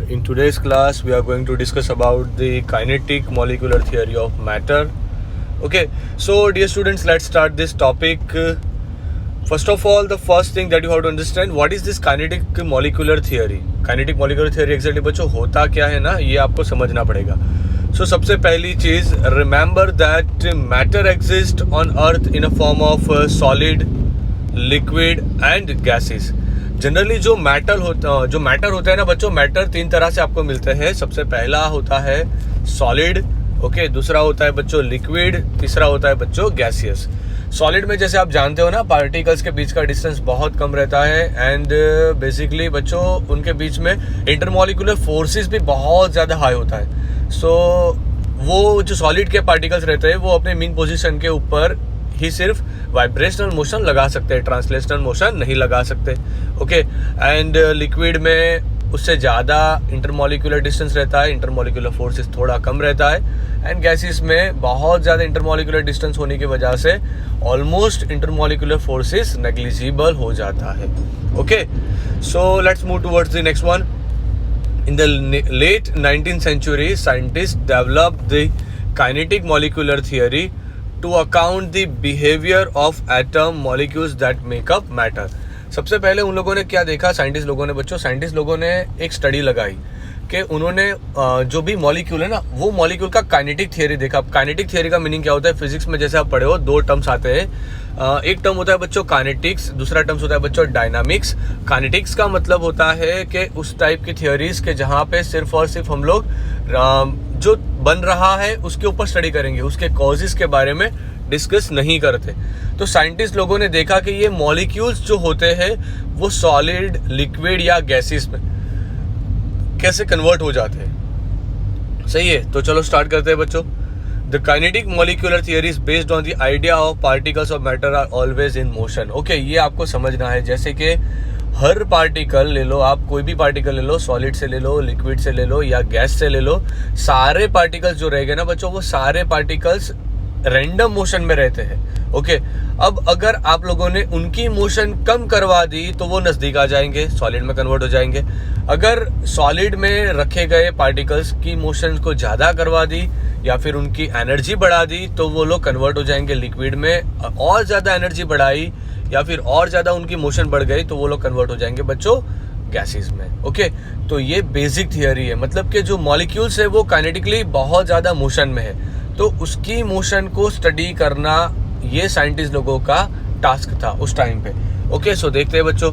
In today's class, we are going to discuss about the kinetic molecular theory of matter. Okay, so dear students, let's start this topic. First of all, the first thing that you have to understand, what is this kinetic molecular theory? Kinetic molecular theory exactly बच्चों होता क्या है ना, ये आपको समझना पड़ेगा. So सबसे पहली चीज, remember that matter exists on earth in a form of solid, liquid and gases. Generally जो मैटर होता है ना बच्चों, मैटर तीन तरह से आपको मिलते हैं. सबसे पहला होता है सॉलिड, ओके, दूसरा होता है बच्चों लिक्विड, तीसरा होता है बच्चों गैसियस. सॉलिड में जैसे आप जानते हो ना, पार्टिकल्स के बीच का डिस्टेंस बहुत कम रहता है एंड बेसिकली बच्चों उनके बीच में इंटरमॉलिक्यूलर फोर्सेस भी बहुत ज़्यादा हाई होता है. सो वो जो सॉलिड के पार्टिकल्स रहते हैं वो अपने मीन पोजीशन के ऊपर ही सिर्फ वाइब्रेशनल मोशन लगा सकते हैं, ट्रांसलेशनल मोशन नहीं लगा सकते. ओके, एंड लिक्विड में उससे ज़्यादा इंटरमॉलिक्यूलर डिस्टेंस रहता है, इंटरमॉलिक्यूलर फोर्सेस थोड़ा कम रहता है. एंड गैसेस में बहुत ज़्यादा इंटरमॉलिक्यूलर डिस्टेंस होने की वजह से ऑलमोस्ट इंटरमॉलिक्यूलर फोर्सेस नेग्लिजिबल हो जाता है. Okay, so let's move towards the next one. In the late 19th century, scientists developed the kinetic molecular theory to account the behavior of atom molecules that make up matter. सबसे पहले उन लोगों ने क्या देखा, साइंटिस्ट लोगों ने एक स्टडी लगाई कि उन्होंने जो भी मॉलिक्यूल है ना, वो मॉलिक्यूल का काइनेटिक थियरी देखा. काइनेटिक थियरी का मीनिंग क्या होता है, फिजिक्स में जैसे आप पढ़े हो दो टर्म्स आते हैं. एक टर्म होता है बच्चों काइनेटिक्स, दूसरा टर्म्स होता है बच्चों डायनामिक्स. काइनेटिक्स का मतलब होता है कि उस टाइप की थियोरीज के जहाँ पे सिर्फ और सिर्फ हम लोग जो बन रहा है उसके ऊपर स्टडी करेंगे, उसके कॉजेस के बारे में डिस्कस नहीं करते. तो साइंटिस्ट लोगों ने देखा कि ये मॉलिक्यूल्स जो होते हैं वो सॉलिड, लिक्विड या गैसेस में कैसे कन्वर्ट हो जाते हैं. सही है, तो चलो स्टार्ट करते हैं बच्चों. The kinetic molecular theory is based on the idea of particles of matter are always in motion. Okay, ये आपको समझना है. जैसे कि हर पार्टिकल ले लो, आप कोई भी पार्टिकल ले लो, सॉलिड से ले लो, लिक्विड से ले लो या गैस से ले लो, सारे पार्टिकल्स जो रहेंगे ना बच्चों, वो सारे पार्टिकल्स रैंडम मोशन में रहते हैं. ओके, अब अगर आप लोगों ने उनकी मोशन कम करवा दी तो वो नज़दीक आ जाएंगे, सॉलिड में कन्वर्ट हो जाएंगे. अगर सॉलिड में रखे गए पार्टिकल्स की मोशन को ज़्यादा करवा दी या फिर उनकी एनर्जी बढ़ा दी तो वो लोग कन्वर्ट हो जाएंगे लिक्विड में. और ज़्यादा एनर्जी बढ़ाई या फिर और ज़्यादा उनकी मोशन बढ़ गई तो वो लोग कन्वर्ट हो जाएंगे बच्चों गैसेस में. ओके, तो ये बेसिक थियरी है. मतलब कि जो मॉलिक्यूल्स है वो काइनेटिकली बहुत ज़्यादा मोशन में है, तो उसकी मोशन को स्टडी करना ये साइंटिस्ट लोगों का टास्क था उस टाइम पे. ओके, सो देखते हैं बच्चों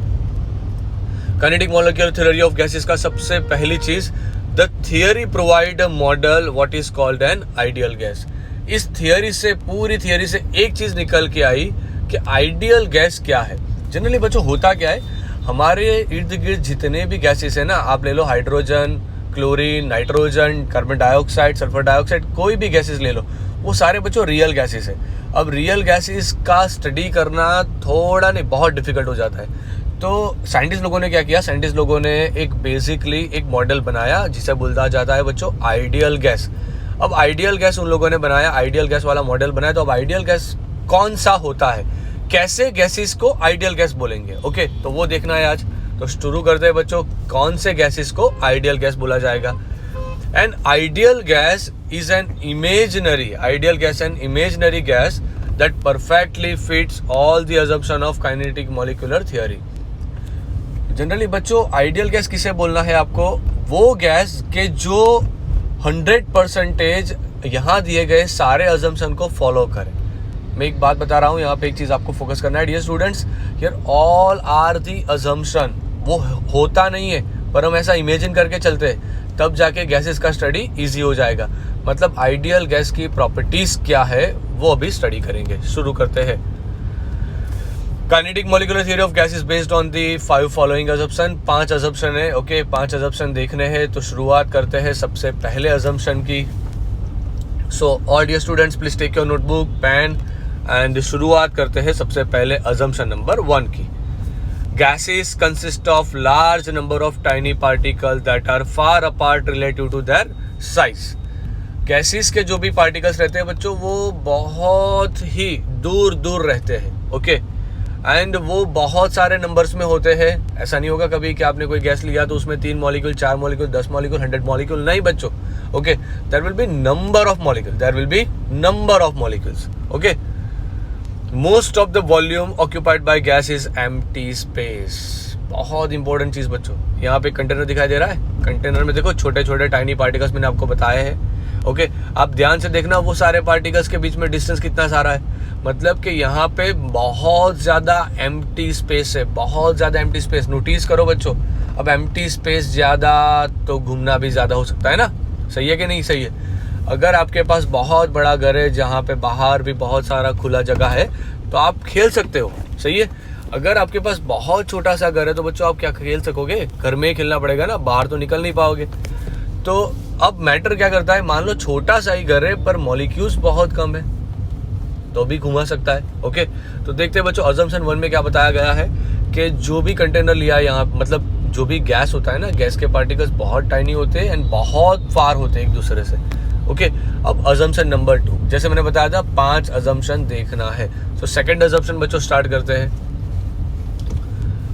kinetic molecular theory of gases का. सबसे पहली चीज, the theory provide a model what is called an ideal gas. इस थियरी से, पूरी थियरी से एक चीज निकल के आई कि आइडियल गैस क्या है. जनरली बच्चों होता क्या है, हमारे इर्द गिर्द जितने भी गैसेस है ना, आप ले लो hydrogen, chlorine, nitrogen, carbon dioxide, sulphur dioxide, कोई भी गैसेस ले लो, वो सारे बच्चों रियल गैसेस है. अब रियल गैसेस का स्टडी करना थोड़ा नहीं बहुत डिफिकल्ट हो जाता है. तो साइंटिस्ट लोगों ने क्या किया, साइंटिस्ट लोगों ने एक बेसिकली एक मॉडल बनाया जिसे बोला जाता है बच्चों आइडियल गैस. अब आइडियल गैस उन लोगों ने बनाया, आइडियल गैस वाला मॉडल बनाया. तो अब आइडियल गैस कौन सा होता है, कैसे गैसेस को आइडियल गैस बोलेंगे. ओके, तो वो देखना है आज. तो शुरू करते हैं बच्चों, कौन से गैसेस को आइडियल गैस बोला जाएगा. An ideal gas is an imaginary gas that perfectly fits all the assumption of kinetic molecular theory. Generally बच्चों आइडियल गैस किसे बोलना है आपको, वो गैस के जो 100% यहाँ दिए गए सारे अजम्पशन को फॉलो करें. मैं एक बात बता रहा हूँ, यहाँ पे एक चीज़ आपको फोकस करना है dear students. Here all are the assumption. वो होता नहीं है पर हम ऐसा इमेजिन करके चलते हैं, तब जाके गैसेस का स्टडी इजी हो जाएगा. मतलब आइडियल गैस की प्रॉपर्टीज क्या है वो अभी स्टडी करेंगे. शुरू करते हैं. Kinetic molecular theory of gas is based on the 5 following assumption. 5 assumption है. ओके, 5 अजम्पशन देखने हैं तो शुरुआत करते हैं सबसे पहले अजम्पशन की. So all dear students please take your notebook, pen and शुरुआत करते हैं सबसे पहले अजम्पशन नंबर 1 की. Gases consist of large number of tiny particles that are far apart relative to their size. Gases के जो भी पार्टिकल्स रहते हैं बच्चों वो बहुत ही दूर दूर रहते हैं. ओके, एंड वो बहुत सारे नंबर्स में होते हैं। ऐसा नहीं होगा कभी कि आपने कोई गैस लिया तो उसमें 3 मॉलिक्यूल, 4 मॉलिक्यूल, 10 मॉलिक्यूल, 100 मॉलिक्यूल, नहीं बच्चों। Okay, there will be number of molecules. Okay, most of the volume occupied by gas is empty space. बहुत इंपॉर्टेंट चीज बच्चों, यहाँ पे कंटेनर दिखाई दे रहा है, कंटेनर में देखो छोटे छोटे टाइनी पार्टिकल्स मैंने आपको बताए हैं। ओके, आप ध्यान से देखना वो सारे पार्टिकल्स के बीच में डिस्टेंस कितना सारा है, मतलब कि यहाँ पे बहुत ज्यादा एम्प्टी स्पेस है, बहुत ज्यादा एम्प्टी स्पेस। नोटिस करो बच्चों, अब एम्प्टी स्पेस ज्यादा तो घूमना भी ज्यादा हो सकता है ना, सही है कि नहीं सही है। अगर आपके पास बहुत बड़ा घर है जहाँ पे बाहर भी बहुत सारा खुला जगह है तो आप खेल सकते हो, सही है। अगर आपके पास बहुत छोटा सा घर है तो बच्चों आप क्या खेल सकोगे, घर में ही खेलना पड़ेगा ना, बाहर तो निकल नहीं पाओगे। तो अब मैटर क्या करता है, मान लो छोटा सा ही घर है पर मॉलिक्यूल्स बहुत कम है तो भी घुमा सकता है। ओके, तो देखते हैं बच्चों अजम्पशन 1 में क्या बताया गया है कि जो भी कंटेनर लिया यहाँ, मतलब जो भी गैस होता है ना, गैस के पार्टिकल्स बहुत टाइनी होते हैं एंड बहुत फार होते हैं एक दूसरे से। ओके, अब अजम्पशन नंबर 2, जैसे मैंने बताया था 5 अजम्पशन देखना है। तो सेकंड अजम्पशन बच्चों स्टार्ट करते हैं।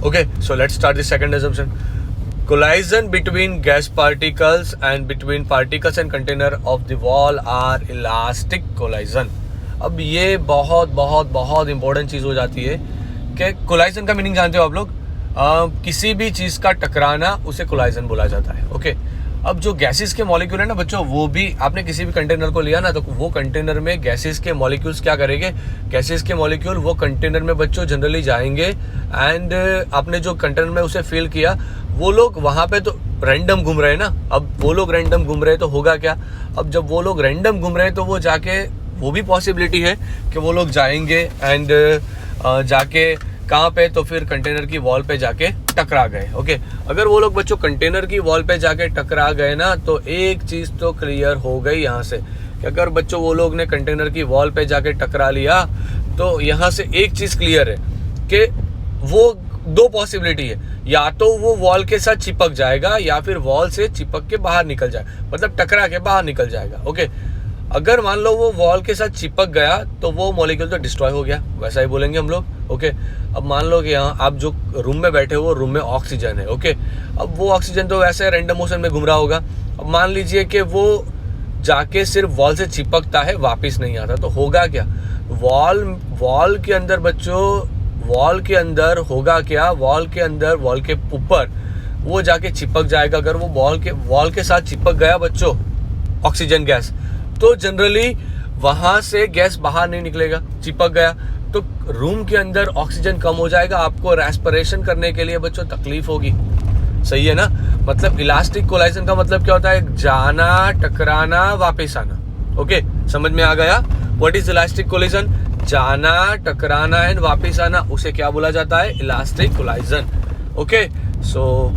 Okay, so let's start the second assumption. Collision between gas particles and between particles and container of the wall are elastic collision. अब ये बहुत बहुत बहुत इंपॉर्टेंट चीज़ हो जाती है कि कोलाइजन का मीनिंग जानते हो आप लोग, किसी भी चीज़ का टकराना उसे कोलाइजन बोला जाता है। ओके, अब जो गैसेस के मॉलिक्यूल है ना बच्चों, वो भी आपने किसी भी कंटेनर को लिया ना तो वो कंटेनर में गैसेस के मॉलिक्यूल्स क्या करेंगे, गैसेस के मॉलिक्यूल वो कंटेनर में बच्चों जनरली जाएंगे एंड आपने जो कंटेनर में उसे फिल किया वो लोग वहाँ पे तो रैंडम घूम रहे हैं ना। अब वो लोग रैंडम घूम रहे तो होगा क्या, अब जब वो लोग रैंडम घूम रहे तो वो जाके, वो भी पॉसिबिलिटी है कि वो लोग जाएंगे एंड जाके कहाँ पे, तो फिर कंटेनर की वॉल पे जाके टकरा गए। ओके, अगर वो लोग बच्चों कंटेनर की वॉल पे जाके टकरा गए ना तो एक चीज तो क्लियर हो गई यहाँ से कि अगर बच्चों वो लोग ने कंटेनर की वॉल पे जाके टकरा लिया तो यहाँ से एक चीज क्लियर है कि वो 2 पॉसिबिलिटी है, या तो वो वॉल के साथ चिपक जाएगा या फिर वॉल से चिपक के बाहर निकल जाए, मतलब टकरा के बाहर निकल जाएगा। ओके, अगर मान लो वो वॉल के साथ चिपक गया तो वो मॉलिक्यूल तो डिस्ट्रॉय हो गया, वैसा ही बोलेंगे हम लोग। ओके, अब मान लो कि यहाँ आप जो रूम में बैठे हो रूम में ऑक्सीजन है। ओके, अब वो ऑक्सीजन तो वैसे रैंडम मोशन में घूम रहा होगा। अब मान लीजिए कि वो जाके सिर्फ वॉल से चिपकता है, वापस नहीं आता, तो होगा क्या, वॉल के अंदर बच्चों, वॉल के अंदर होगा क्या, वॉल के अंदर, वॉल के ऊपर वो जाके चिपक जाएगा। अगर वो वॉल के साथ चिपक गया बच्चों ऑक्सीजन गैस, तो जनरली वहां से गैस बाहर नहीं निकलेगा, चिपक गया तो रूम के अंदर ऑक्सीजन कम हो जाएगा, आपको रेस्पिरेशन करने के लिए बच्चों तकलीफ होगी, सही है ना। मतलब इलास्टिक कोलाइजन का मतलब क्या होता है, जाना, टकराना, वापस आना। ओके, समझ में आ गया, व्हाट इज इलास्टिक कोलिजन, जाना, टकराना एंड वापस आना, उसे क्या बोला जाता है, elastic collision. Okay, so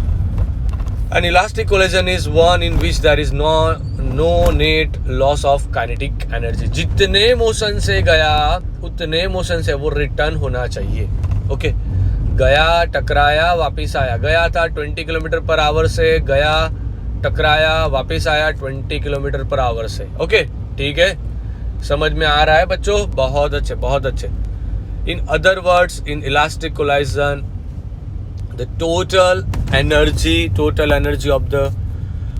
an elastic collision is one in which there is no net loss of kinetic energy. जितने मोशन से गया उतने मोशन से वो रिटर्न होना चाहिए। ओके, गया, टकराया, वापस आया, गया था 20 किलोमीटर पर आवर से, गया, टकराया, वापस आया 20 किलोमीटर पर आवर से। ओके, ठीक है, समझ में आ रहा है बच्चों, बहुत अच्छे बहुत अच्छे। In other words, in elastic collision the total energy of the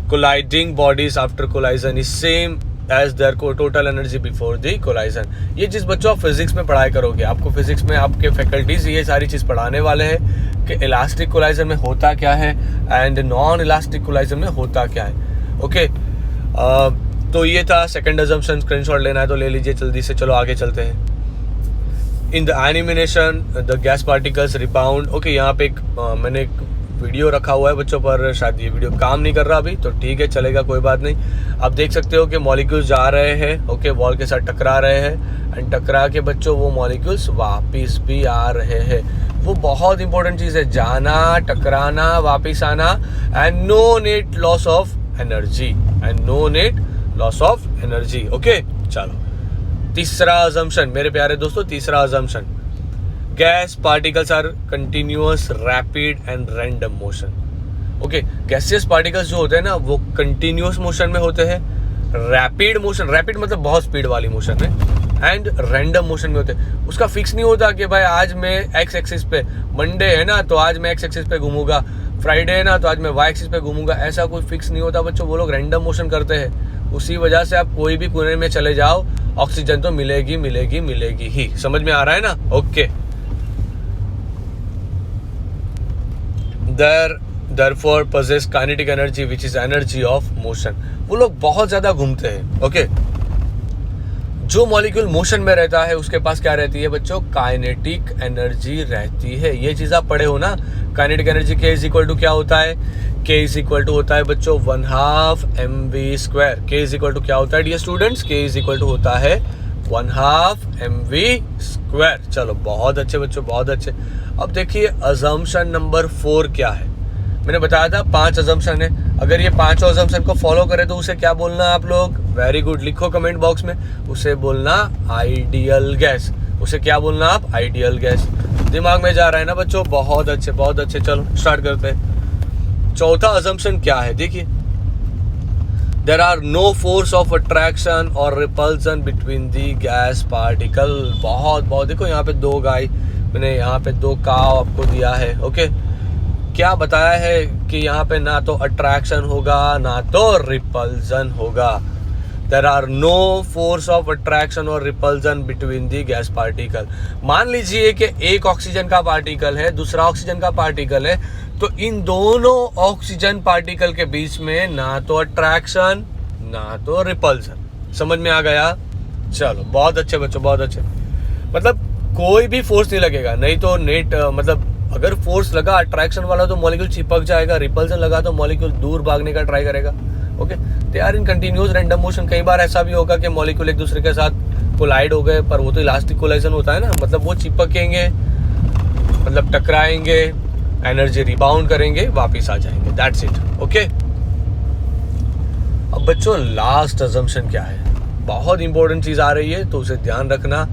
colliding bodies after collision is same as their total energy before the collision. ये चीज़ बच्चों आप फिजिक्स में पढ़ाई करोगे, आपको फिजिक्स में आपके फैकल्टीज ये सारी चीज़ पढ़ाने वाले हैं कि इलास्टिक कोलाइजन में होता क्या है एंड नॉन इलास्टिक कोलाइजन में होता क्या है। ओके, तो ये था सेकंड अजम्पशन, स्क्रीनशॉट लेना है तो ले लीजिए जल्दी से। चलो आगे चलते हैं। In the elimination the gas particles rebound. Okay, यहाँ पे मैंने एक वीडियो रखा हुआ है बच्चों, पर शायद ये वीडियो काम नहीं कर रहा अभी, तो ठीक है चलेगा, कोई बात नहीं। आप देख सकते हो कि मॉलिक्यूल्स जा रहे हैं, ओके, वॉल के साथ टकरा रहे हैं एंड टकरा के बच्चों वो मॉलिक्यूल्स वापिस भी आ रहे हैं। वो बहुत इंपॉर्टेंट चीज़ है, जाना, टकराना, वापिस आना and no net loss of energy, and no net loss of energy. Okay, चलो तीसरा अजम्पशन मेरे प्यारे दोस्तों, तीसरा assumption, gas particles are continuous, rapid and random motion. Okay, gaseous particles जो होते हैं ना वो कंटिन्यूअस मोशन में होते हैं, रैपिड मोशन, रैपिड मतलब बहुत स्पीड वाली मोशन है, एंड रैंडम मोशन में होते हैं। उसका फिक्स नहीं होता कि भाई आज मैं एक्स एक्सिस पे, मंडे है ना तो आज मैं एक्स एक्सिस पे घूमूंगा, फ्राइडे है ना तो आज मैं वाई एक्सिस पे घूमूंगा, ऐसा कोई फिक्स नहीं होता बच्चों। वो लोग रैंडम मोशन करते हैं, उसी वजह से आप कोई भी कोने में चले जाओ ऑक्सीजन तो मिलेगी मिलेगी मिलेगी ही। समझ में आ रहा है ना? Okay. Therefore possess kinetic energy which is energy of motion। वो लोग बहुत ज्यादा घूमते हैं। ओके, जो मॉलिक्यूल मोशन में रहता है उसके पास क्या रहती है बच्चों? काइनेटिक एनर्जी रहती है। ये चीज आप पढ़े हो ना, kinetic energy K is equal to क्या होता है? K इज इक्वल टू होता है बच्चों 1/2 mv²। K is equal to क्या होता है dear students? K is equal to होता है 1/2 mv²। चलो बहुत अच्छे बच्चों, बहुत अच्छे। अब देखिए अजम्पशन नंबर 4 क्या है। मैंने बताया था 5 अजम्पशन है। अगर ये 5 अजम्पशन को फॉलो करे तो उसे क्या बोलना आप लोग? वेरी गुड, लिखो कमेंट बॉक्स में। उसे बोलना आइडियल गैस। उसे क्या बोलना आप? Ideal gas. दिमाग में जा रहा है ना बच्चों? बहुत अच्छे, बहुत अच्छे। चलो स्टार्ट करते हैं। चौथा अजम्पशन क्या है देखिए, there are no force of attraction और repulsion between the gas particle. बहुत बहुत, देखो यहाँ पे 2 गाय, मैंने यहाँ पे 2 काव आपको दिया है। ओके, क्या बताया है कि यहाँ पे ना तो अट्रैक्शन होगा ना तो रिपल्सन होगा। There are no force of attraction और repulsion between the gas particle. मान लीजिए कि एक ऑक्सीजन का पार्टिकल है, दूसरा ऑक्सीजन का पार्टिकल है, तो इन दोनों ऑक्सीजन पार्टिकल के बीच में ना तो अट्रैक्शन ना तो रिपल्सन। समझ में आ गया? चलो बहुत अच्छे बच्चों, बहुत अच्छे। मतलब कोई भी फोर्स नहीं लगेगा, नहीं तो नेट मतलब अगर फोर्स लगा अट्रैक्शन वाला तो मॉलिक्यूल चिपक जाएगा, रिपल्सन लगा तो मॉलिक्यूल दूर भागने का ट्राई करेगा। Okay, they are in continuous random motion. कई बार ऐसा भी होगा कि मॉलिक्यूल एक दूसरे के साथ कोलाइड हो गए, पर वो तो इलास्टिक कोलाइजन होता है ना, मतलब वो चिपकेंगे, मतलब टकराएंगे, एनर्जी रिबाउंड करेंगे, वापिस आ जाएंगे। That's it. ओके, अब बच्चों लास्ट अजम्पशन क्या है? बहुत इंपॉर्टेंट चीज आ रही है तो उसे ध्यान रखना।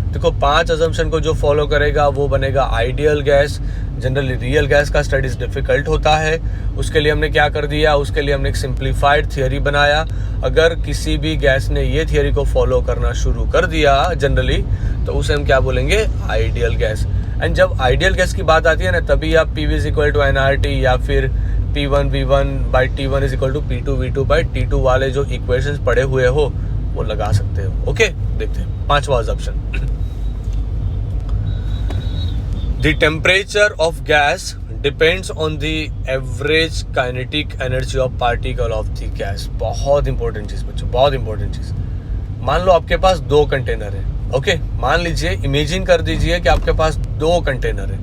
देखो 5 अजम्पशन को जो फॉलो करेगा वो बनेगा ideal gas. Generally real gas का स्टडीज डिफिकल्ट होता है, उसके लिए हमने क्या कर दिया? उसके लिए हमने एक सिंप्लीफाइड थियरी बनाया। अगर किसी भी गैस ने ये थियरी को फॉलो करना शुरू कर दिया जनरली, तो उसे हम क्या बोलेंगे? Ideal gas. एंड जब आइडियल गैस की बात आती है ना, तभी आप PV is equal to nRT या फिर P1V1/T1 is equal to P2V2/T2 वाले जो इक्वेशंस पढ़े हुए हो वो लगा सकते हो। ओके, देखते हैं 5वां assumption. The temperature of gas depends on the average kinetic energy of particle of the gas। बहुत इंपॉर्टेंट चीज बच्चों, बहुत इंपॉर्टेंट चीज। मान लो आपके पास 2 कंटेनर है। ओके, मान लीजिए, इमेजिन कर दीजिए कि आपके पास 2 कंटेनर है।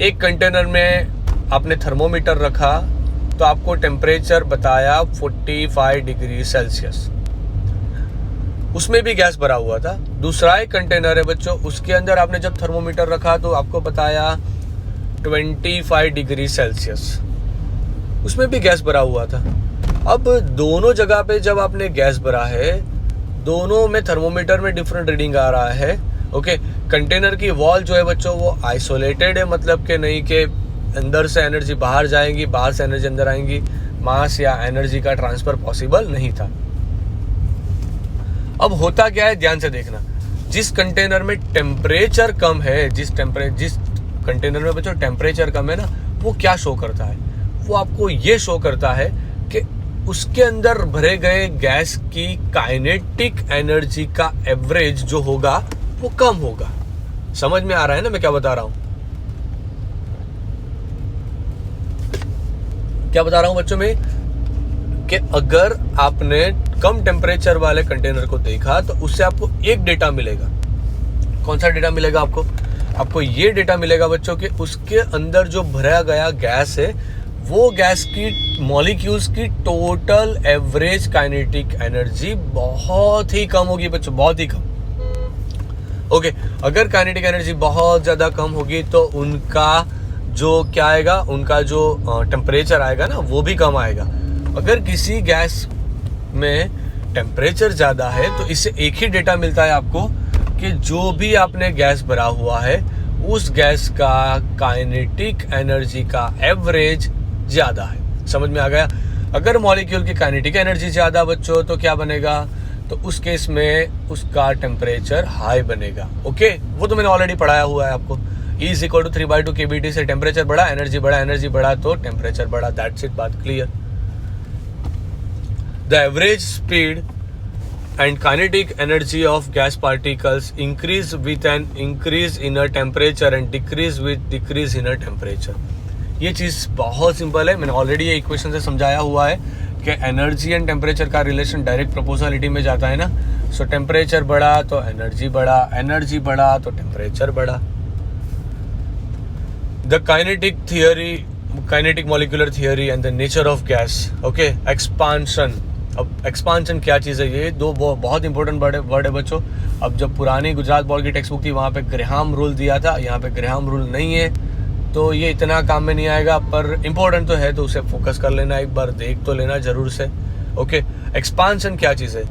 एक कंटेनर में आपने थर्मोमीटर रखा तो आपको टेम्परेचर बताया 45 डिग्री सेल्सियस, उसमें भी गैस भरा हुआ था। दूसरा एक कंटेनर है बच्चों, उसके अंदर आपने जब थर्मोमीटर रखा तो आपको बताया 25 डिग्री सेल्सियस, उसमें भी गैस भरा हुआ था। अब दोनों जगह पे जब आपने गैस भरा है, दोनों में थर्मोमीटर में डिफरेंट रीडिंग आ रहा है। ओके, कंटेनर की वॉल जो है बच्चों वो आइसोलेटेड है, मतलब कि नहीं कि अंदर से एनर्जी बाहर जाएंगी, बाहर से एनर्जी अंदर आएंगी, मास या एनर्जी का ट्रांसफर पॉसिबल नहीं था। अब होता क्या है, ध्यान से देखना। जिस कंटेनर में टेम्परेचर कम है, जिस कंटेनर में बच्चों टेम्परेचर कम है ना, वो क्या शो करता है? वो आपको ये शो करता है कि उसके अंदर भरे गए गैस की काइनेटिक एनर्जी का एवरेज जो होगा वो कम होगा। समझ में आ रहा है ना मैं क्या बता रहा हूं? क्या बता रहा हूं बच्चों में? कि अगर आपने कम टेम्परेचर वाले कंटेनर को देखा तो उससे आपको एक डेटा मिलेगा। कौन सा डेटा मिलेगा आपको? आपको ये डेटा मिलेगा बच्चों कि उसके अंदर जो भरा गया गैस है वो गैस की मॉलिक्यूल्स की टोटल एवरेज काइनेटिक एनर्जी बहुत ही कम होगी बच्चों, बहुत ही कम। ओके, अगर काइनेटिक एनर्जी बहुत ज्यादा कम होगी तो उनका जो क्या आएगा, उनका जो टेम्परेचर आएगा ना वो भी कम आएगा। अगर किसी गैस में टेम्परेचर ज्यादा है तो इससे एक ही डेटा मिलता है आपको कि जो भी आपने गैस भरा हुआ है उस गैस का काइनेटिक एनर्जी का एवरेज ज्यादा है। समझ में आ गया? अगर मॉलिक्यूल की काइनेटिक एनर्जी ज्यादा बच्चों तो क्या बनेगा? तो उस केस में उसका टेम्परेचर हाई बनेगा। ओके, वो तो मैंने ऑलरेडी पढ़ाया हुआ है आपको। E is equal to 3/2 kBT से टेम्परेचर बढ़ा, एनर्जी बढ़ा तो टेम्परेचर बढ़ा। दैट्स इट, बात clear. The average speed and kinetic energy of gas particles increase with an increase in a temperature and decrease with decrease in a temperature। ये चीज़ बहुत simple है, मैंने ऑलरेडी ये इक्वेशन से समझाया हुआ है कि एनर्जी एंड टेम्परेचर का रिलेशन डायरेक्ट प्रोपोर्शनलिटी में जाता है ना। सो टेम्परेचर बढ़ा तो एनर्जी बढ़ा, एनर्जी बढ़ा तो टेम्परेचर बढ़ा। The kinetic molecular theory and the nature of gas. Okay, expansion. अब एक्सपांशन क्या चीज़ है, ये दो बहुत इंपॉर्टेंट वर्ड है बच्चों। अब जब पुरानी गुजरात बोर्ड की टेक्स्ट बुक थी वहाँ पे ग्राहम रूल दिया था, यहाँ पे ग्राहम रूल नहीं है, तो ये इतना काम में नहीं आएगा, पर इम्पोर्टेंट तो है, तो उसे फोकस कर लेना, एक बार देख तो लेना जरूर से। ओके, एक्सपांशन क्या चीज़ है?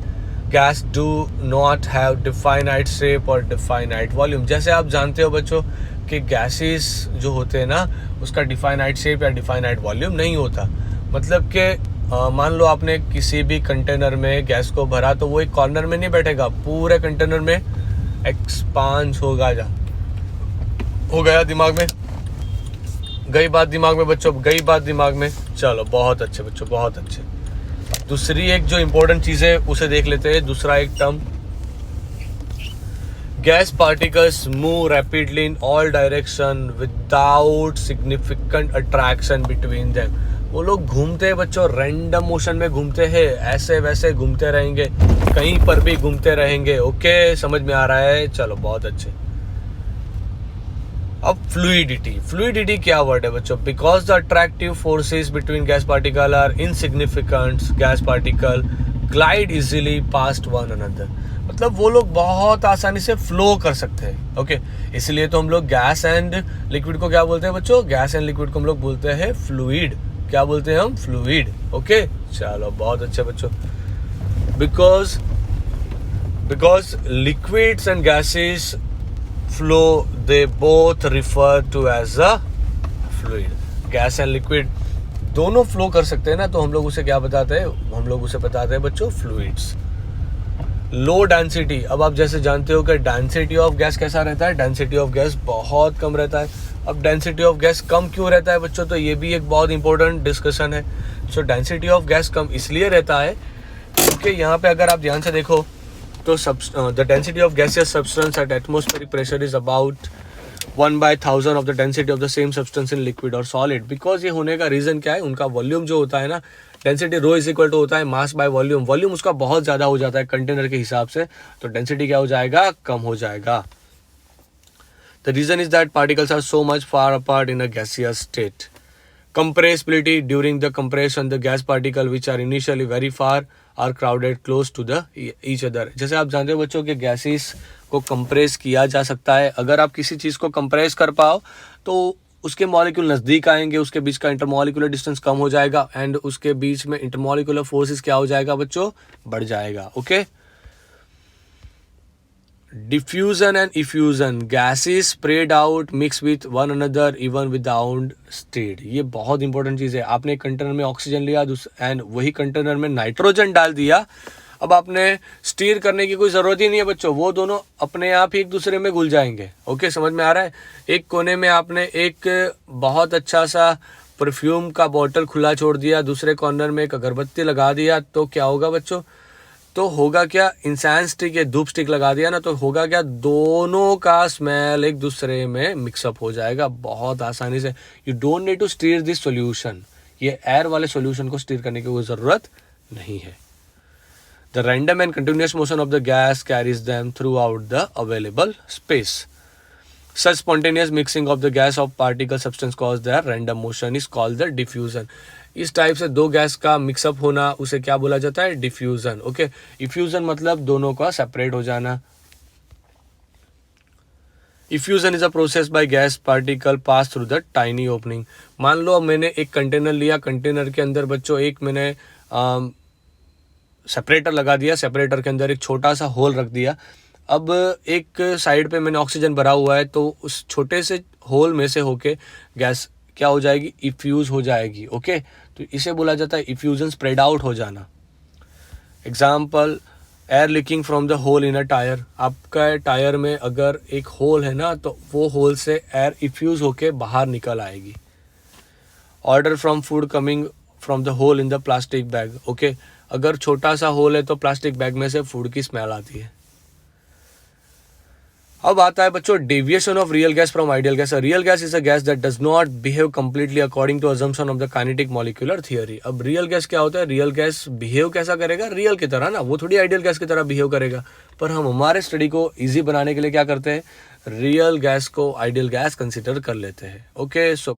Gas do not have definite shape और डिफाइनाइट वॉल्यूम। जैसे आप जानते हो बच्चों कि गैसेस जो होते हैं ना, उसका डिफाइनाइट शेप या डिफाइनाइट वॉल्यूम नहीं होता। मतलब कि मान लो आपने किसी भी कंटेनर में गैस को भरा, तो वो एक कॉर्नर में नहीं बैठेगा, पूरे कंटेनर में एक्सपांड होगा। हो गया दिमाग में? गई बात दिमाग में बच्चों? गई बात दिमाग में? चलो, बहुत अच्छे बच्चों, बहुत अच्छे। दूसरी एक जो इम्पोर्टेंट चीज़ है उसे देख लेते हैं। दूसरा एक term, gas particles move rapidly in all direction without significant attraction between them. वो लोग घूमते हैं बच्चों, रैंडम मोशन में घूमते हैं, ऐसे वैसे घूमते रहेंगे, कहीं पर भी घूमते रहेंगे। ओके, समझ में आ रहा है? चलो, बहुत अच्छे। अब फ्लूइडिटी क्या वर्ड है बच्चों? Because the attractive forces between gas particle are insignificant, gas particle glide easily past one another. मतलब वो लोग बहुत आसानी से फ्लो कर सकते हैं। ओके, इसलिए तो हम लोग गैस एंड लिक्विड को क्या बोलते हैं बच्चों? गैस एंड लिक्विड को हम लोग बोलते हैं फ्लूइड। क्या बोलते हैं हम? फ्लूइड। ओके, चलो, बहुत अच्छे बच्चों। Because liquids and gases flow, they both refer to as a fluid. Gas and liquid दोनों फ्लो कर सकते हैं ना, तो हम लोग उसे क्या बताते हैं? हम लोग उसे बताते हैं बच्चों फ्लूइड्स। Low density. अब आप जैसे जानते हो कि डेंसिटी ऑफ गैस कैसा रहता है? डेंसिटी ऑफ गैस बहुत कम रहता है। अब डेंसिटी ऑफ गैस कम क्यों रहता है बच्चों? तो ये भी एक बहुत इंपॉर्टेंट डिस्कशन है। सो डेंसिटी ऑफ गैस कम इसलिए रहता है क्योंकि यहाँ पे अगर आप ध्यान से देखो तो the density of gaseous substance at atmospheric pressure is about 1/1000 of the density of the same substance in liquid और सॉलिड। बिकॉज ये होने का रीजन क्या है? उनका वॉल्यूम जो होता है ना, density rho is equal to होता है मास बाय वॉल्यूम। वॉल्यूम उसका बहुत ज़्यादा हो जाता है कंटेनर के हिसाब से, तो डेंसिटी क्या हो जाएगा? कम हो जाएगा। The reason is that particles are so much far apart in a gaseous state. Compressibility. During the compression, the gas particle which are initially very far are crowded close to the each other. जैसे आप जानते हो बच्चों कि gases को compress किया जा सकता है। अगर आप किसी चीज़ को कंप्रेस कर पाओ तो उसके मॉलिक्यूल नज़दीक आएंगे, उसके बीच का इंटरमॉलिक्यूलर डिस्टेंस कम हो जाएगा एंड उसके बीच में इंटरमॉलिक्यूलर फोर्सेस क्या हो जाएगा बच्चों? बढ़ जाएगा। Okay, diffusion and effusion. Gases sprayed out mix with one another even without stirred. ये बहुत इंपॉर्टेंट चीज़ है। आपने एक कंटेनर में ऑक्सीजन लिया एंड वही कंटेनर में नाइट्रोजन डाल दिया। अब आपने स्टीर करने की कोई ज़रूरत ही नहीं है बच्चों, वो दोनों अपने आप ही एक दूसरे में घुल जाएंगे। ओके, समझ में आ रहा है? एक कोने में आपने एक बहुत अच्छा सा परफ्यूम का बॉटल खुला छोड़ दिया, दूसरे कॉर्नर में एक अगरबत्ती लगा दिया, तो क्या होगा बच्चों? तो होगा क्या? इंसेंस स्टिक या धूप स्टिक लगा दिया ना, तो होगा क्या? दोनों का स्मेल एक दूसरे में मिक्सअप हो जाएगा बहुत आसानी से। You don't need to stir this solution. ये एयर वाले सॉल्यूशन को स्टीर करने की कोई ज़रूरत नहीं है। The random and continuous motion of the gas carries them throughout the available space. Such spontaneous mixing of the gas of particle substance cause their random motion is called the diffusion. इस type से दो gas का mix up होना उसे क्या बोला जाता है? डिफ्यूजन। ओके, इफ्यूजन मतलब दोनों का सेपरेट हो जाना। Effusion is a process by gas particle pass through the tiny opening. मान लो मैंने एक कंटेनर लिया, कंटेनर के अंदर बच्चों एक मैंने सेपरेटर लगा दिया, सेपरेटर के अंदर एक छोटा सा होल रख दिया। अब एक साइड पे मैंने ऑक्सीजन भरा हुआ है, तो उस छोटे से होल में से होके गैस क्या हो जाएगी? इफ्यूज हो जाएगी। ओके, तो इसे बोला जाता है इफ्यूजन, स्प्रेड आउट हो जाना। Example, air leaking from the hole in a tyre, आपका टायर में अगर एक होल है ना तो वो होल से एयर इफ्यूज होके बाहर निकल आएगी. Order from food coming from the hole in the plastic bag. Okay, अगर छोटा सा होल है तो प्लास्टिक बैग में से फूड की स्मेल आती है. अब आता है बच्चों deviation of real gas from ideal gas. Real gas is a gas that does not behave completely according to assumption of the kinetic molecular theory. अब रियल गैस क्या होता है? रियल गैस बिहेव कैसा करेगा? रियल की तरह ना, वो थोड़ी आइडियल गैस की तरह बिहेव करेगा. पर हम हमारे स्टडी को इजी बनाने के लिए क्या करते हैं? रियल गैस को आइडियल गैस कंसिडर कर लेते हैं. ओके, सो